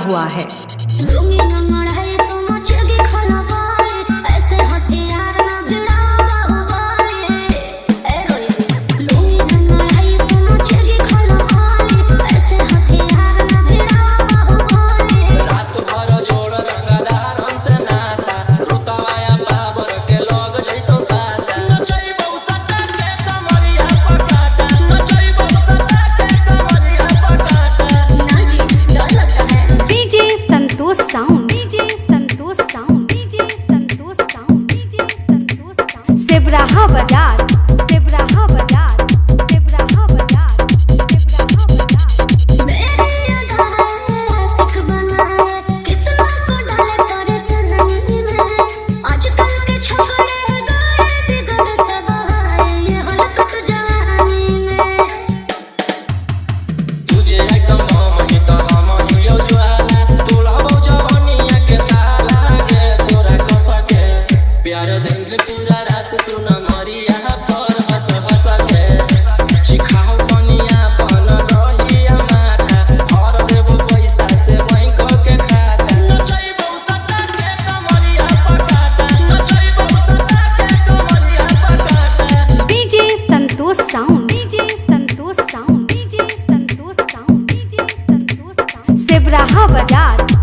हुआ है। सिबराहा बाजार, सिबराहा बाजार, सिबराहा बाजार, सिबराहा बाजार। मेरी अदाएं आशिक बनाए, कितना को डाले परेशानी में। आजकल के छोकरे गए बिगड़ सब है, ये हरकत जवानी में। तुझे एकदम हम ही तो हम ही यो ज्वाला, तोला वो जवानिया के ताला के तोरा कसा के प्यार दिन पूरा रात तू न मरिया पर हंस हंस के सिखाओ बनिया बन रहिया माथा और देबो पैसा से बैंक के खाता। नचैबो सटा के कमरिया पकाता, नचैबो सटा के कमरिया पकाता। DJ Santosh sound, DJ Santosh sound, DJ Santosh sound, DJ Santosh sound. Sibraha बाजार।